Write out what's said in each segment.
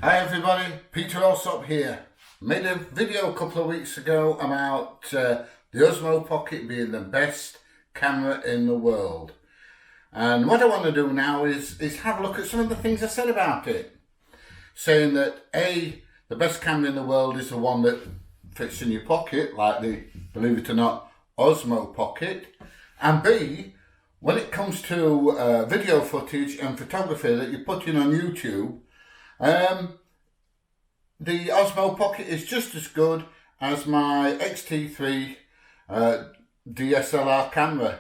Hi everybody, Peter Osmo here. Made a video a couple of weeks ago about the Osmo Pocket being the best camera in the world. And what I want to do now is have a look at some of the things I said about it. Saying that A, the best camera in the world is the one that fits in your pocket, like the, believe it or not, Osmo Pocket. And B, when it comes to video footage and photography that you're putting on YouTube, the Osmo Pocket is just as good as my X-T3 DSLR camera,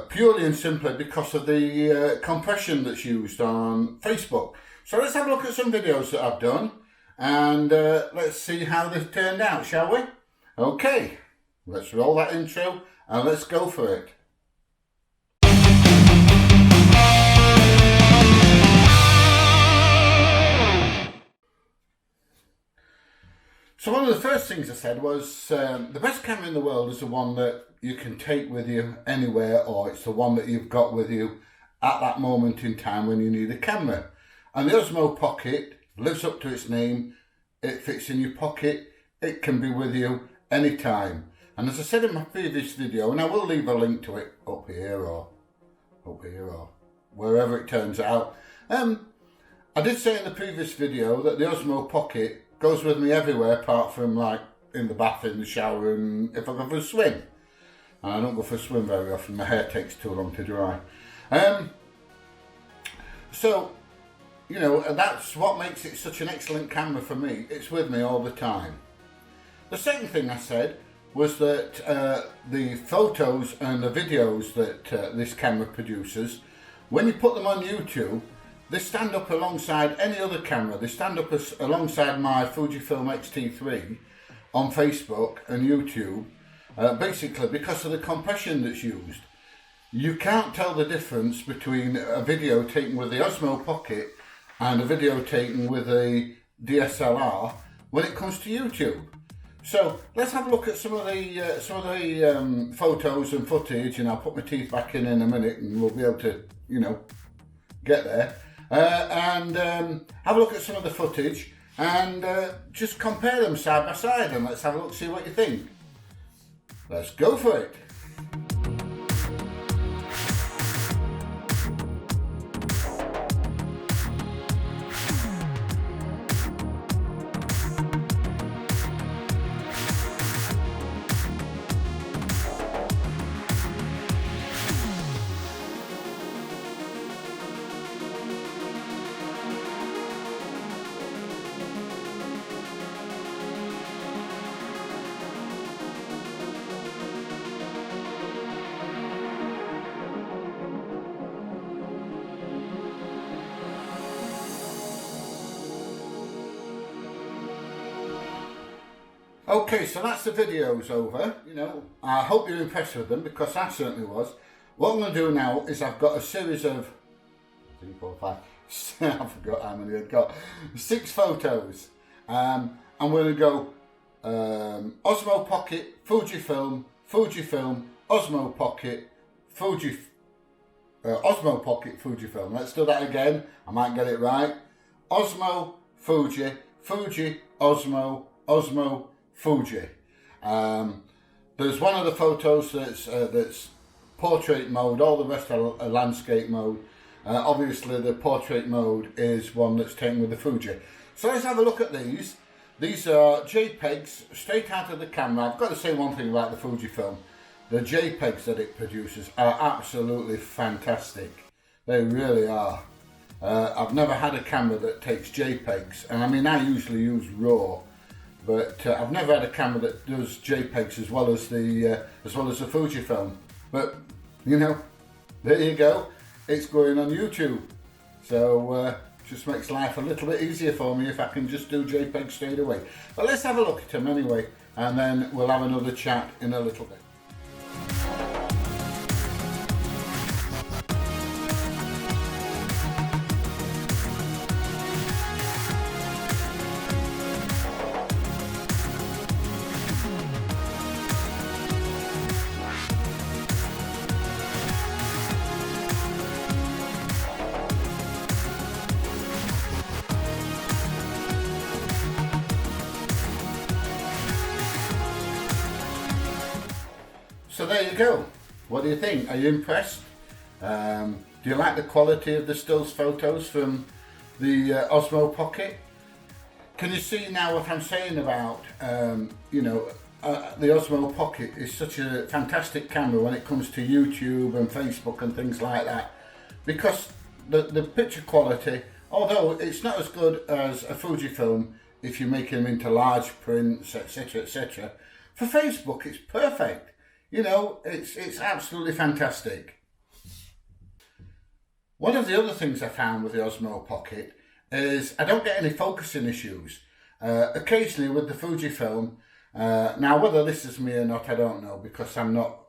purely and simply because of the compression that's used on Facebook. So let's have a look at some videos that I've done and let's see how they've turned out, shall we? Okay, let's roll that intro and let's go for it. So one of the first things I said was the best camera in the world is the one that you can take with you anywhere, or it's the one that you've got with you at that moment in time when you need a camera. And the Osmo Pocket lives up to its name. It fits in your pocket. It can be with you anytime. And as I said in my previous video, and I will leave a link to it up here or wherever it turns out. I did say in the previous video that the Osmo Pocket goes with me everywhere apart from like in the bath, in the shower, and if I go for a swim. And I don't go for a swim very often, my hair takes too long to dry. So, you know, that's what makes it such an excellent camera for me. It's with me all the time. The second thing I said was that the photos and the videos that this camera produces, when you put them on YouTube, they stand up alongside any other camera. They stand up alongside my Fujifilm X-T3 on Facebook and YouTube, basically because of the compression that's used. You can't tell the difference between a video taken with the Osmo Pocket and a video taken with a DSLR when it comes to YouTube. So let's have a look at some of the photos and footage, and I'll put my teeth back in a minute and we'll be able to, you know, get there. And have a look at some of the footage and just compare them side by side, and let's have a look, see what you think. Let's go for it. Okay, so that's the videos over. You know, I hope you're impressed with them because I certainly was. What I'm going to do now is I've got a series of 3, 4, 5. I forgot how many I've got. 6 photos. And we're going to go Osmo Pocket, Fujifilm, Osmo Pocket, Osmo Pocket, Fujifilm. Let's do that again. I might get it right. Osmo, Fuji, Osmo, Osmo, Fuji. There's one of the photos that's portrait mode, all the rest are landscape mode. Obviously the portrait mode is one that's taken with the Fuji. So let's have a look at these. These are JPEGs straight out of the camera. I've got to say one thing about the Fujifilm. The JPEGs that it produces are absolutely fantastic. They really are. I've never had a camera that takes JPEGs, and I mean I usually use RAW. But I've never had a camera that does JPEGs as well as the Fujifilm. But you know, there you go. It's going on YouTube, so just makes life a little bit easier for me if I can just do JPEGs straight away. But let's have a look at them anyway, and then we'll have another chat in a little bit. So there you go. What do you think? Are you impressed? Do you like the quality of the stills photos from the Osmo Pocket? Can you see now what I'm saying about, you know, the Osmo Pocket is such a fantastic camera when it comes to YouTube and Facebook and things like that, because the picture quality, although it's not as good as a Fujifilm if you're making them into large prints, etc, etc, for Facebook it's perfect. You know, it's absolutely fantastic. One of the other things I found with the Osmo Pocket is I don't get any focusing issues. Occasionally with the Fujifilm, now whether this is me or not I don't know, because I'm not,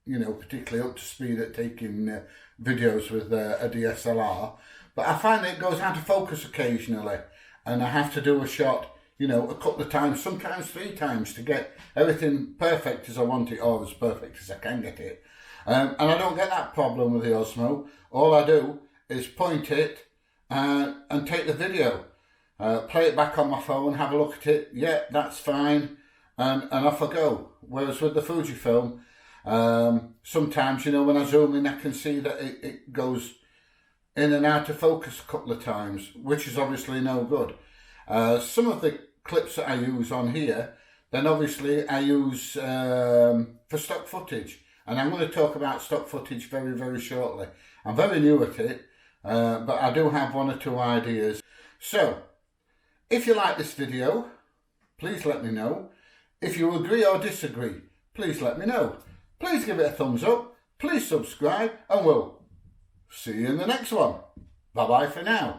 you know, particularly up to speed at taking videos with a DSLR, but I find that it goes out of focus occasionally and I have to do a shot, you know, a couple of times, sometimes 3 times to get everything perfect as I want it, or as perfect as I can get it. And I don't get that problem with the Osmo. All I do is point it and take the video. Play it back on my phone, have a look at it, yeah, that's fine, and off I go. Whereas with the Fujifilm, sometimes, you know, when I zoom in I can see that it goes in and out of focus a couple of times, which is obviously no good. Some of the clips that I use on here, then obviously I use for stock footage, and I'm going to talk about stock footage very, very shortly. I'm very new at it, but I do have 1 or 2 ideas. So, if you like this video, please let me know. If you agree or disagree, please let me know. Please give it a thumbs up, please subscribe, and we'll see you in the next one. Bye bye for now.